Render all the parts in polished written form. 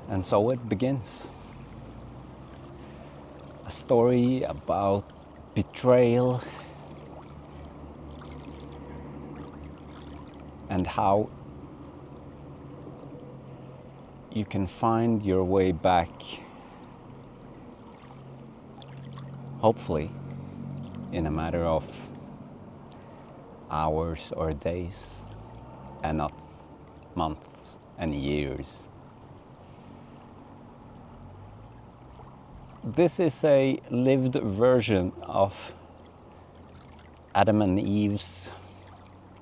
And so it begins. A story about betrayal and how you can find your way back, hopefully, in a matter of hours or days, and not months and years. This is a lived version of Adam and Eve's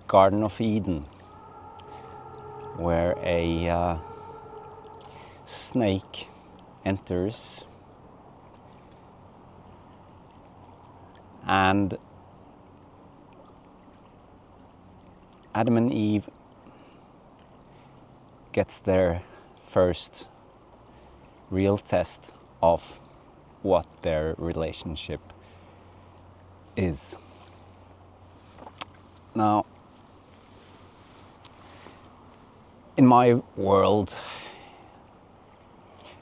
Garden of Eden, where a snake enters and Adam and Eve gets their first real test of what their relationship is. Now, in my world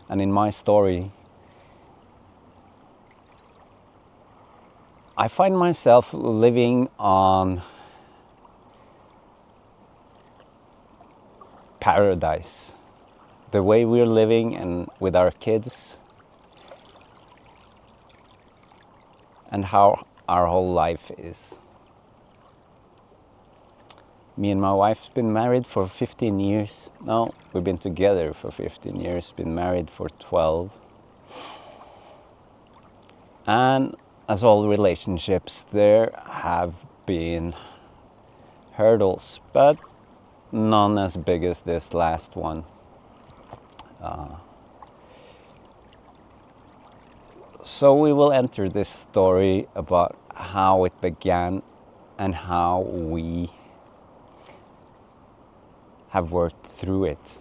and in my story, I find myself living on paradise, the way we're living and with our kids, and how our whole life is. Me and my wife's been married for 15 years. No, we've been together for 15 years, been married for 12. And as all relationships, there have been hurdles, but none as big as this last one. So we will enter this story about how it began and how we have worked through it.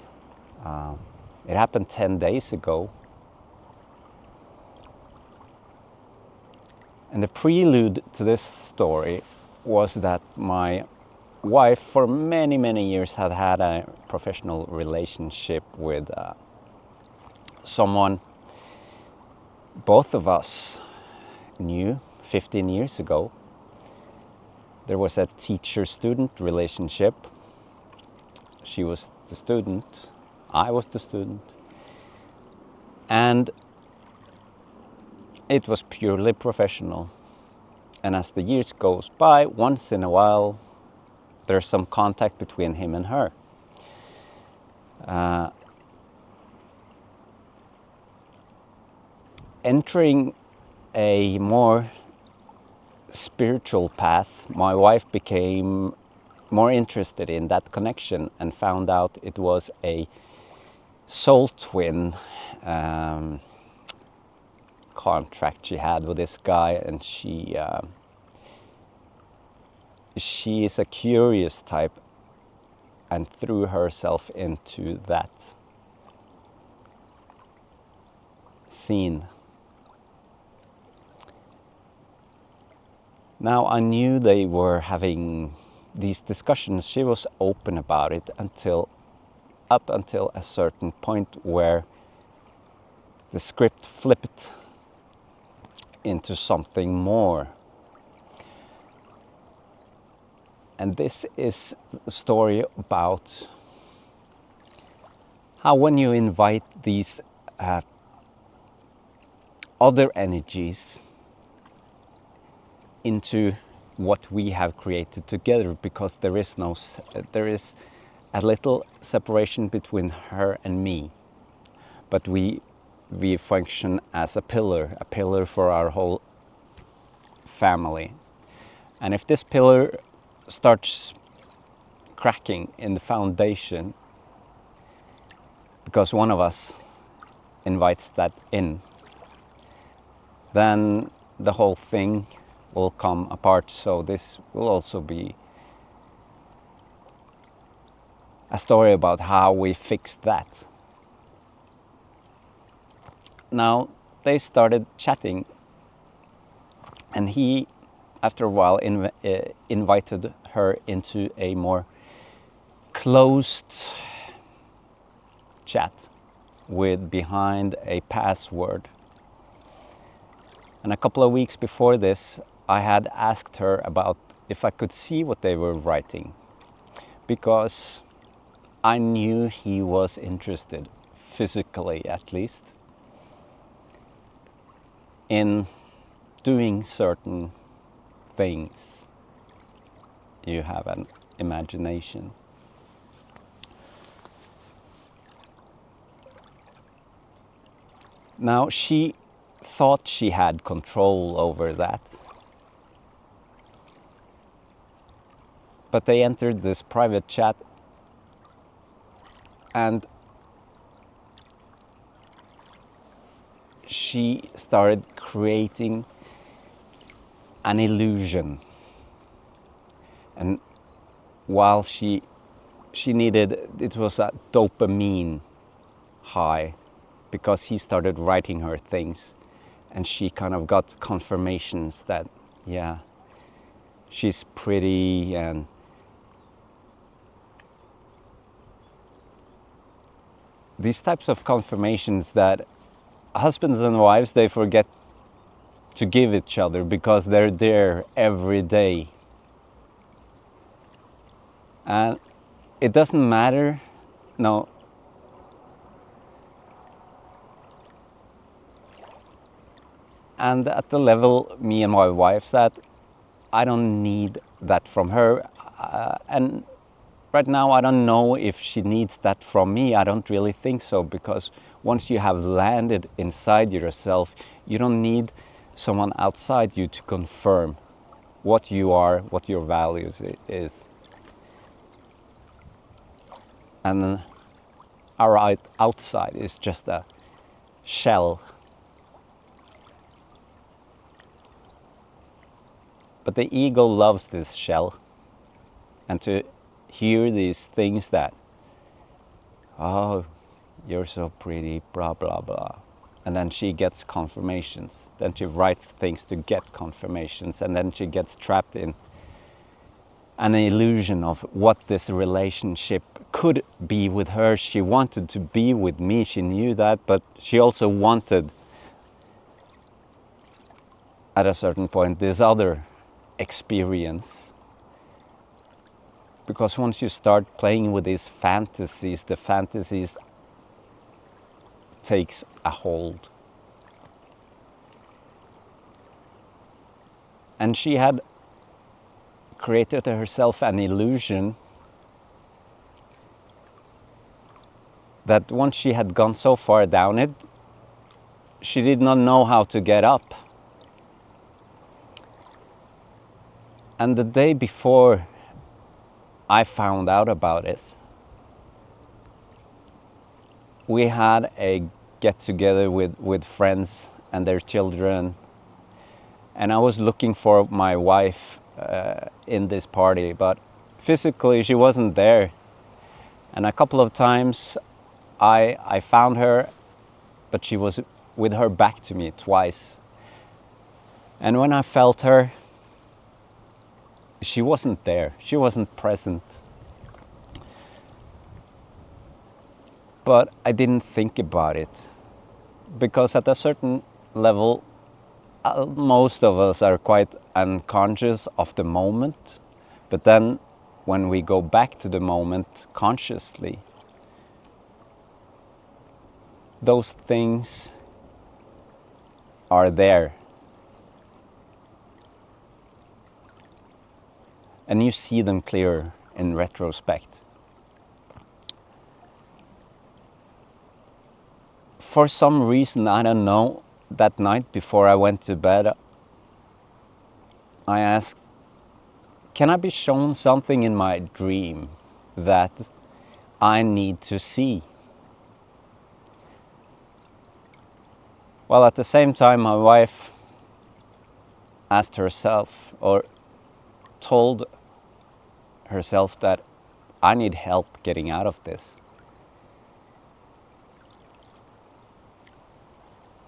It happened 10 days ago. And the prelude to this story was that my wife for many, many years had had a professional relationship with someone both of us knew 15 years ago. There was a teacher-student relationship. She was the student, I was the student. And it was purely professional. And as the years goes by, once in a while, there's some contact between him and her. Entering a more spiritual path, my wife became more interested in that connection and found out it was a soul twin contract she had with this guy, and she is a curious type and threw herself into that scene. Now, I knew they were having these discussions. She was open about it up until a certain point where the script flipped into something more. And this is a story about how when you invite these other energies into what we have created together, because there is a little separation between her and me, but we function as a pillar for our whole family. And if this pillar starts cracking in the foundation because one of us invites that in, then the whole thing will come apart. So this will also be a story about how we fixed that. Now, they started chatting, and he, after a while, invited her into a more closed chat with behind a password. And a couple of weeks before this, I had asked her about if I could see what they were writing, because I knew he was interested, physically at least, in doing certain things. You have an imagination. Now, she thought she had control over that. But they entered this private chat, and she started creating an illusion. And while she needed, it was a dopamine high, because he started writing her things, and she kind of got confirmations that, yeah, she's pretty, and these types of confirmations that husbands and wives, they forget to give each other because they're there every day. And it doesn't matter, no. And at the level me and my wife's at, I don't need that from her. And right now, I don't know if she needs that from me. I don't really think so, because once you have landed inside yourself, you don't need someone outside you to confirm what you are, what your values is. And our outside is just a shell. But the ego loves this shell, and to hear these things that, oh, you're so pretty, blah, blah, blah. And then she gets confirmations. Then she writes things to get confirmations, and then she gets trapped in an illusion of what this relationship could be with her. She wanted to be with me, she knew that, but she also wanted, at a certain point, this other experience. Because once you start playing with these fantasies, the fantasies takes a hold. And she had created herself an illusion that once she had gone so far down it, she did not know how to get up. And the day before I found out about it, we had a get together with friends and their children, and I was looking for my wife in this party, but physically she wasn't there. And a couple of times I found her, but she was with her back to me twice. And when I felt her, she wasn't there, she wasn't present. But I didn't think about it, because at a certain level, most of us are quite unconscious of the moment. But then when we go back to the moment consciously, those things are there. And you see them clearer in retrospect. For some reason, I don't know, that night before I went to bed, I asked, can I be shown something in my dream that I need to see? Well, at the same time, my wife asked herself, or told herself, that I need help getting out of this.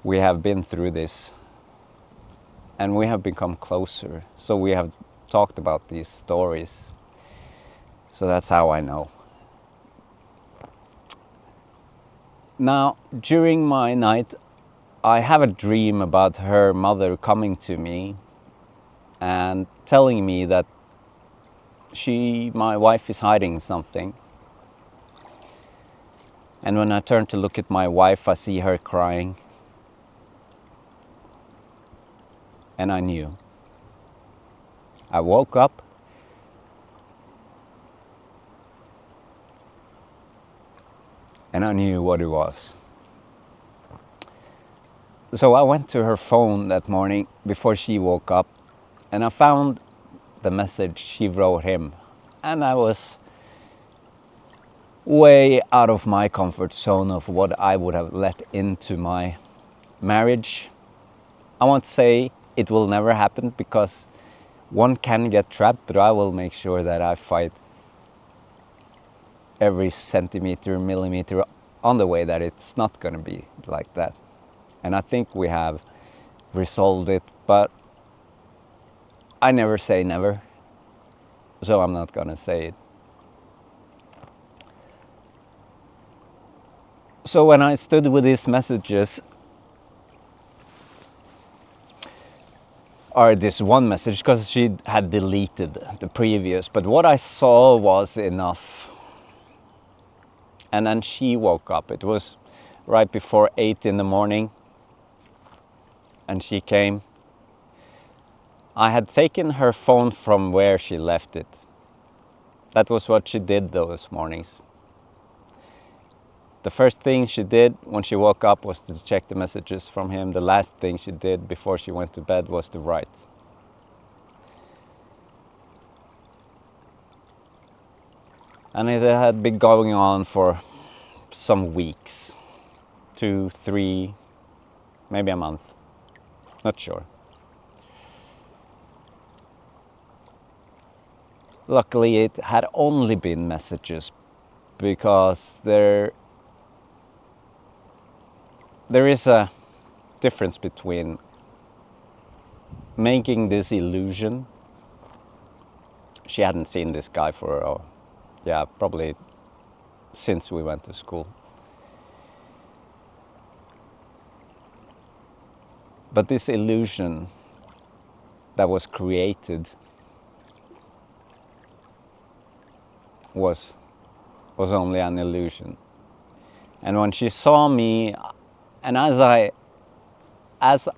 We have been through this, and we have become closer. So we have talked about these stories. So that's how I know. Now, during my night, I have a dream about her mother coming to me and telling me that my wife is hiding something. And when I turn to look at my wife, I see her crying. And I knew. I woke up and I knew what it was. So I went to her phone that morning before she woke up and I found the message she wrote him. And I was way out of my comfort zone of what I would have let into my marriage. I won't say it will never happen because one can get trapped, but I will make sure that I fight every centimeter, millimeter on the way that it's not going to be like that. And I think we have resolved it, but I never say never, so I'm not going to say it. So when I stood with these messages, or this one message, because she had deleted the previous, but what I saw was enough. And then she woke up. It was right before 8 in the morning, and she came. I had taken her phone from where she left it. That was what she did those mornings. The first thing she did when she woke up was to check the messages from him. The last thing she did before she went to bed was to write. And it had been going on for some weeks, 2, 3, maybe a month, not sure. Luckily, it had only been messages because there is a difference between making this illusion. She hadn't seen this guy for, probably since we went to school. But this illusion that was created was only an illusion. And when she saw me, and as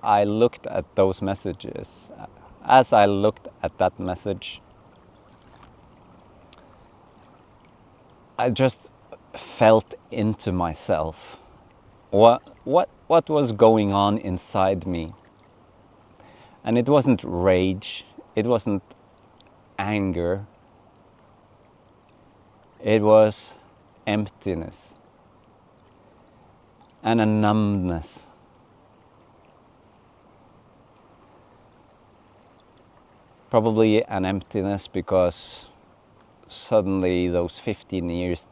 I looked at those messages, as I looked at that message, I just felt into myself. What was going on inside me? And it wasn't rage, it wasn't anger, it was emptiness and a numbness. Probably an emptiness because suddenly those 15 years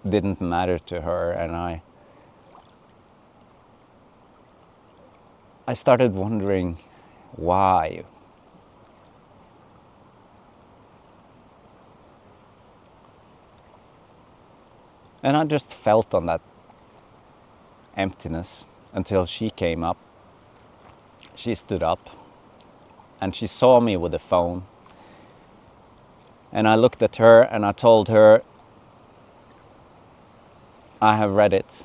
didn't matter to her, and I started wondering why. And I just felt on that emptiness until she came up. She stood up and she saw me with the phone. And I looked at her and I told her, I have read it.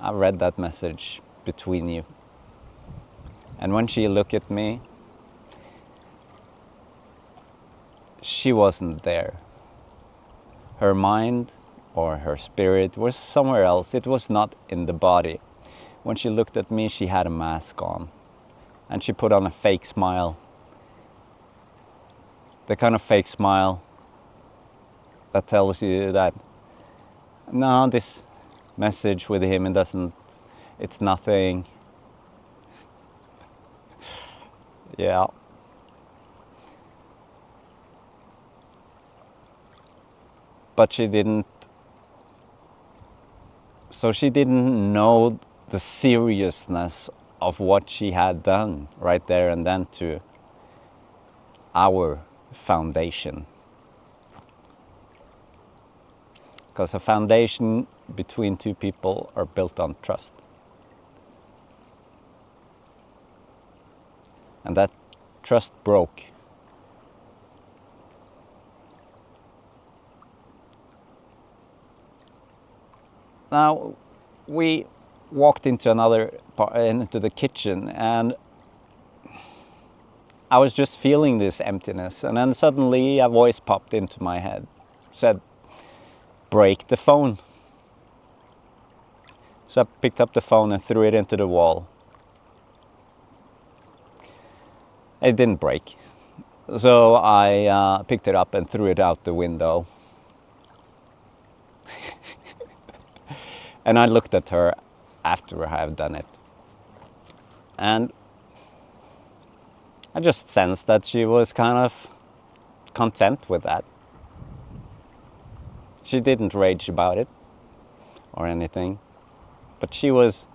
I read that message between you. And when she looked at me, she wasn't there. Her mind or her spirit was somewhere else. It was not in the body. When she looked at me, she had a mask on. And she put on a fake smile. The kind of fake smile that tells you that, no, this message with him, it's nothing. Yeah. But she didn't know the seriousness of what she had done right there and then to our foundation. because a foundation between two people are built on trust. And that trust broke. Now, we walked into into the kitchen, and I was just feeling this emptiness, and then suddenly a voice popped into my head, said, "Break the phone." So I picked up the phone and threw it into the wall. It didn't break. So I picked it up and threw it out the window. And I looked at her after I have done it. And I just sensed that she was kind of content with that. She didn't rage about it or anything. But she was,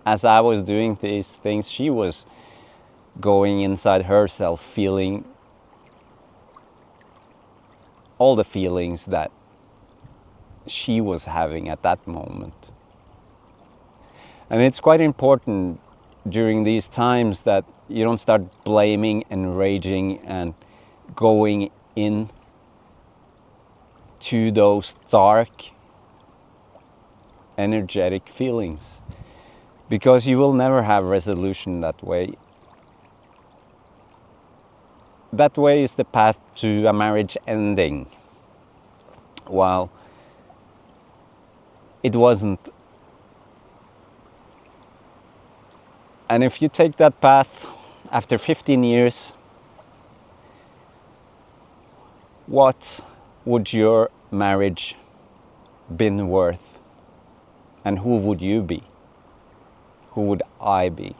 as I was doing these things, she was going inside herself, feeling all the feelings that she was having at that moment. And it's quite important during these times that you don't start blaming and raging and going in to those dark, energetic feelings, because you will never have resolution that way. That way is the path to a marriage ending. While it wasn't. And if you take that path after 15 years, what would your marriage been worth? And who would you be? Who would I be?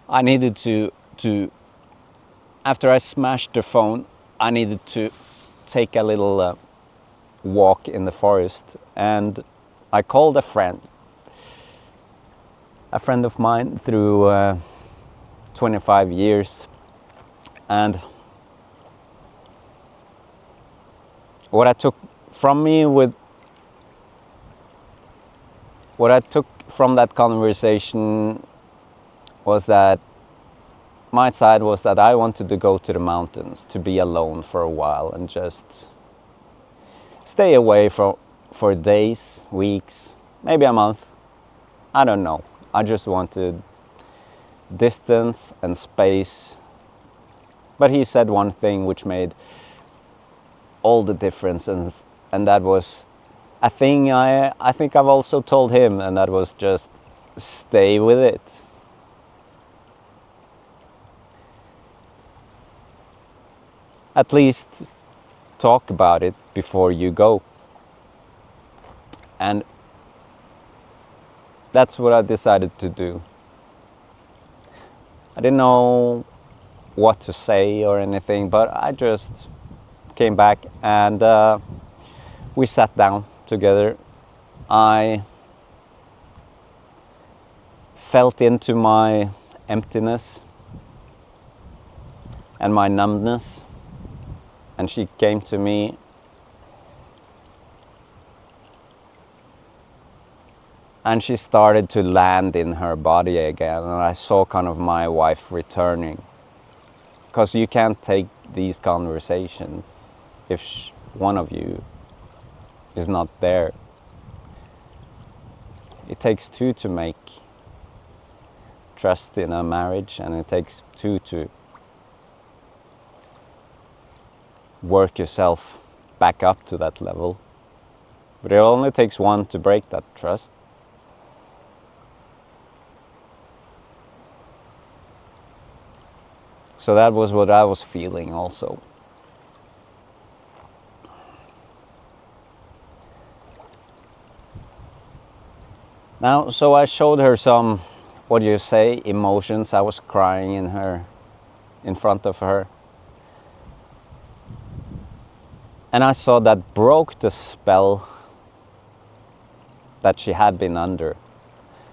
I needed to after I smashed the phone, I needed to take a little walk in the forest, and I called a friend of mine through 25 years, and what I took from that conversation was that my side was that I wanted to go to the mountains, to be alone for a while and just stay away for days, weeks, maybe a month. I don't know. I just wanted distance and space. But he said one thing which made all the difference, and that was a thing I think I've also told him, and that was just stay with it. At least talk about it before you go. And that's what I decided to do. I didn't know what to say or anything, but I just came back and we sat down together. I felt into my emptiness and my numbness, and she came to me and she started to land in her body again, and I saw kind of my wife returning, because you can't take these conversations if one of you is not there. It takes two to make trust in a marriage, and it takes two to work yourself back up to that level. But it only takes one to break that trust. So that was what I was feeling also. Now, so I showed her some, what do you say, emotions. I was crying in front of her. And I saw that broke the spell that she had been under.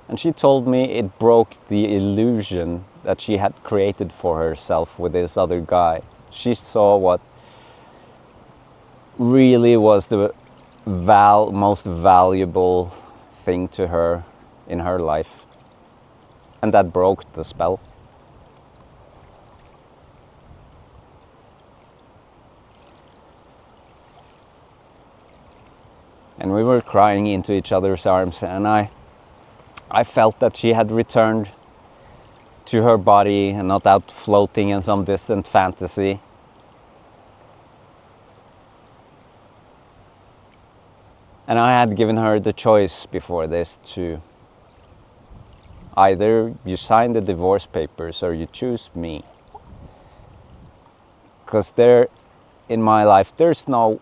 And she told me it broke the illusion that she had created for herself with this other guy. She saw what really was the most valuable thing to her in her life. And that broke the spell. And we were crying into each other's arms, and I felt that she had returned to her body and not out floating in some distant fantasy. And I had given her the choice before this to either you sign the divorce papers or you choose me. Because there, in my life, there's no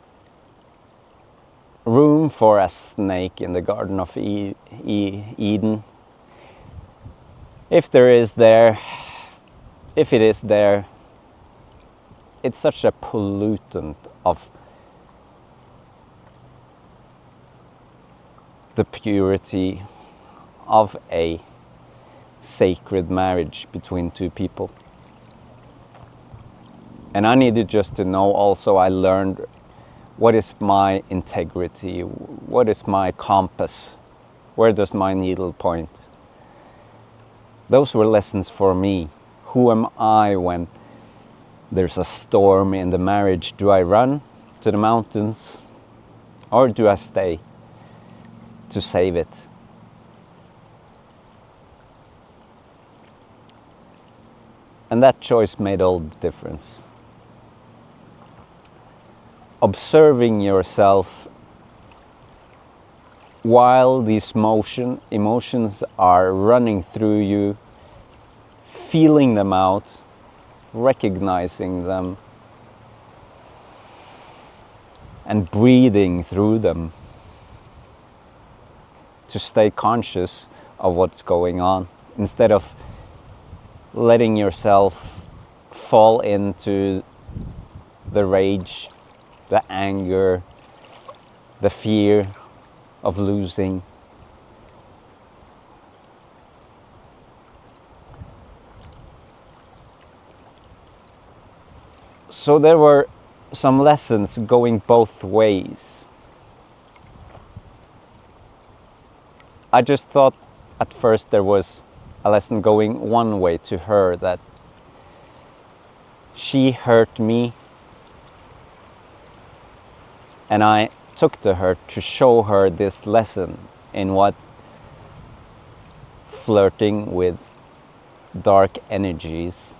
room for a snake in the Garden of Eden. If it is there, it's such a pollutant of the purity of a sacred marriage between two people. And I needed just to know also, I learned what is my integrity, what is my compass, where does my needle point. Those were lessons for me. Who am I when there's a storm in the marriage? Do I run to the mountains or do I stay to save it? And that choice made all the difference. Observing yourself while these emotions are running through you, feeling them out, recognizing them, and breathing through them to stay conscious of what's going on, instead of letting yourself fall into the rage, the anger, the fear of losing. So there were some lessons going both ways. I just thought at first there was a lesson going one way to her, that she hurt me and I took to her to show her this lesson in what flirting with dark energies,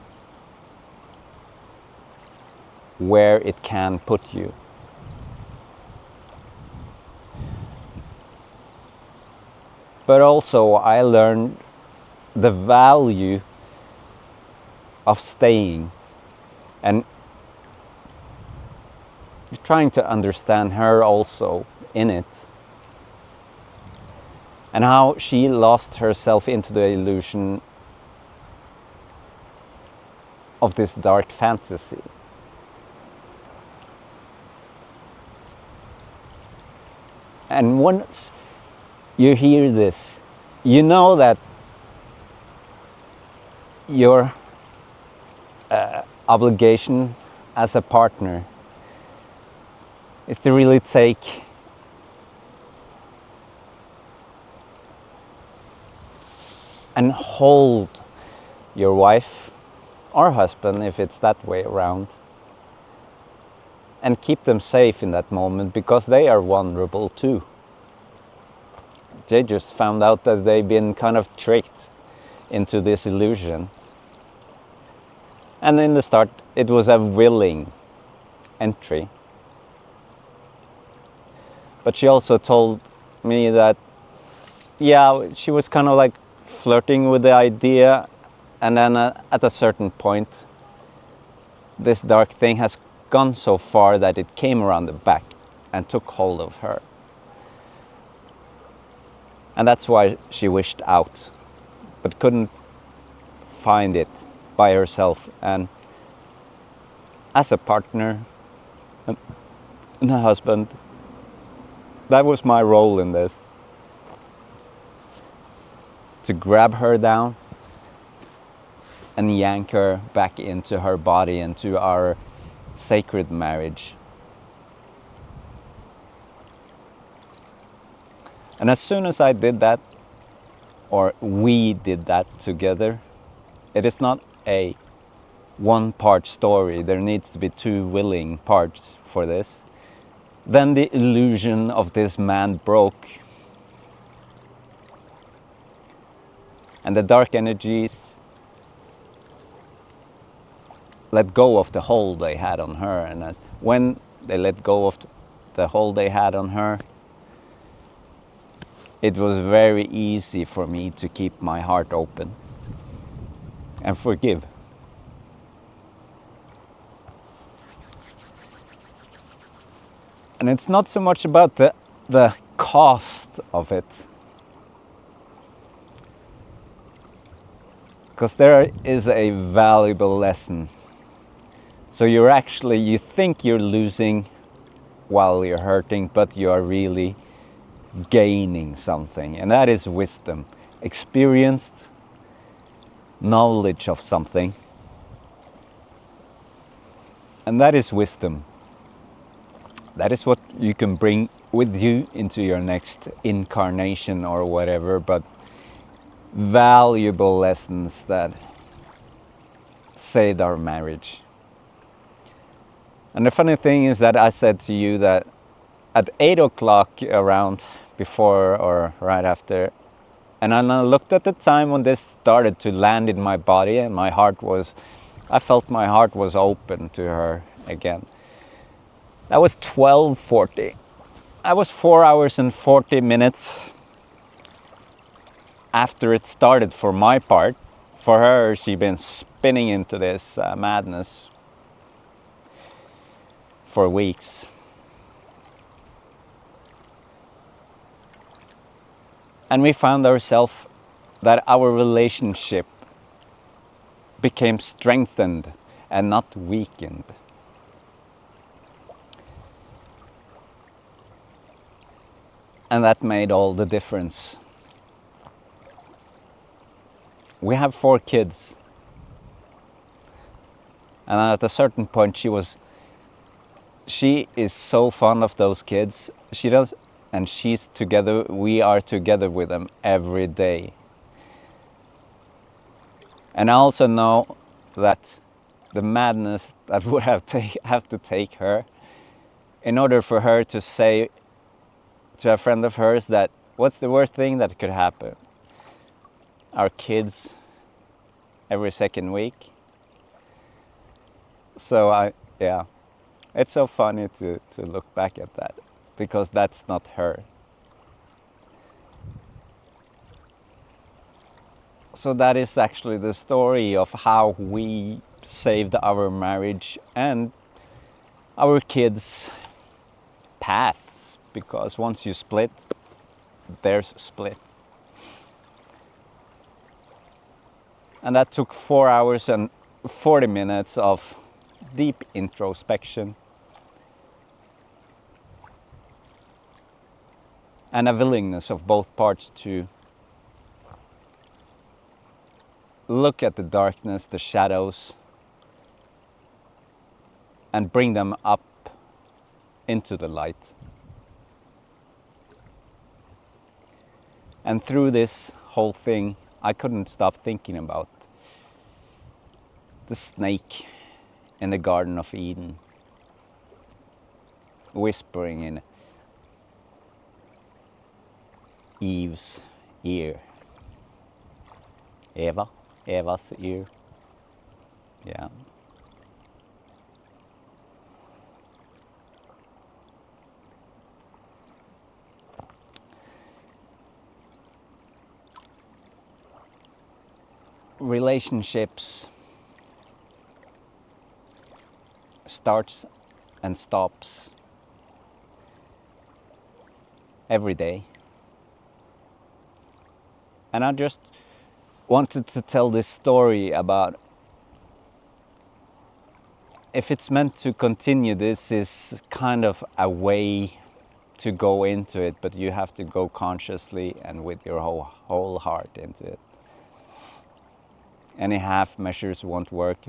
where it can put you. But also I learned the value of staying and trying to understand her also in it, and how she lost herself into the illusion of this dark fantasy. And once you hear this, you know that your obligation as a partner is to really take and hold your wife or husband, if it's that way around, and keep them safe in that moment, because they are vulnerable too. They just found out that they've been kind of tricked into this illusion. And in the start, it was a willing entry. But she also told me that, yeah, she was kind of like flirting with the idea, and then at a certain point, this dark thing has gone so far that it came around the back and took hold of her. And that's why she wished out, but couldn't find it by herself. And as a partner and a husband, that was my role in this. To grab her down and yank her back into her body, into our sacred marriage. And as soon as I did that, or we did that together, it is not a one-part story. There needs to be two willing parts for this. Then the illusion of this man broke, and the dark energies let go of the hold they had on her. And when they let go of the hold they had on her, it was very easy for me to keep my heart open and forgive. And it's not so much about the cost of it, because there is a valuable lesson. So you think you're losing while you're hurting, but you are really gaining something. And that is wisdom, experienced knowledge of something. And that is wisdom. That is what you can bring with you into your next incarnation or whatever, but valuable lessons that saved our marriage. And the funny thing is that I said to you that at 8 o'clock, around before or right after, and then I looked at the time when this started to land in my body, and I felt my heart was open to her again. That was 12:40. I was 4 hours and 40 minutes after it started for my part. For her, she'd been spinning into this madness for weeks. And we found ourselves that our relationship became strengthened and not weakened. And that made all the difference. We have 4 kids. And at a certain point she is so fond of those kids. And we are together with them every day. And I also know that the madness that would have to take her, in order for her to say to a friend of hers that, what's the worst thing that could happen? Our kids every second week. So it's so funny to look back at that, because that's not her. So that is actually the story of how we saved our marriage and our kids' paths, because once you split, there's split. And that took 4 hours and 40 minutes of deep introspection and a willingness of both parts to look at the darkness, the shadows, and bring them up into the light. And through this whole thing, I couldn't stop thinking about the snake in the Garden of Eden, whispering in Eve's ear. Eva's ear. Yeah. Relationships starts and stops every day. And I just wanted to tell this story about, if it's meant to continue, this is kind of a way to go into it, but you have to go consciously and with your whole heart into it. Any half measures won't work.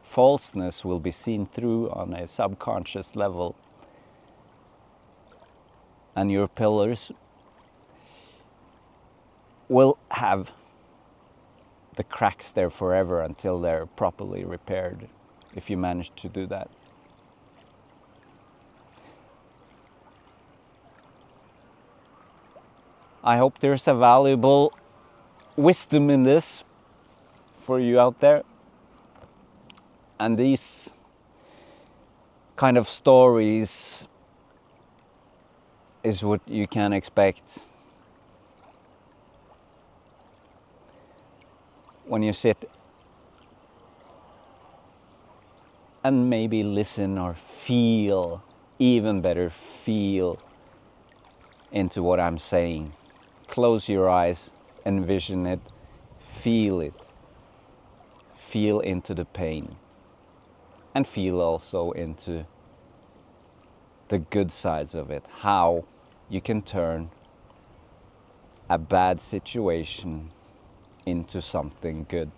Falseness will be seen through on a subconscious level, and your pillars will have the cracks there forever until they're properly repaired, if you manage to do that. I hope there's a valuable wisdom in this for you out there. And these kind of stories is what you can expect when you sit and maybe listen or feel, even better, feel into what I'm saying. Close your eyes, envision it, feel it. Feel into the pain. And feel also into the good sides of it. How you can turn a bad situation into something good.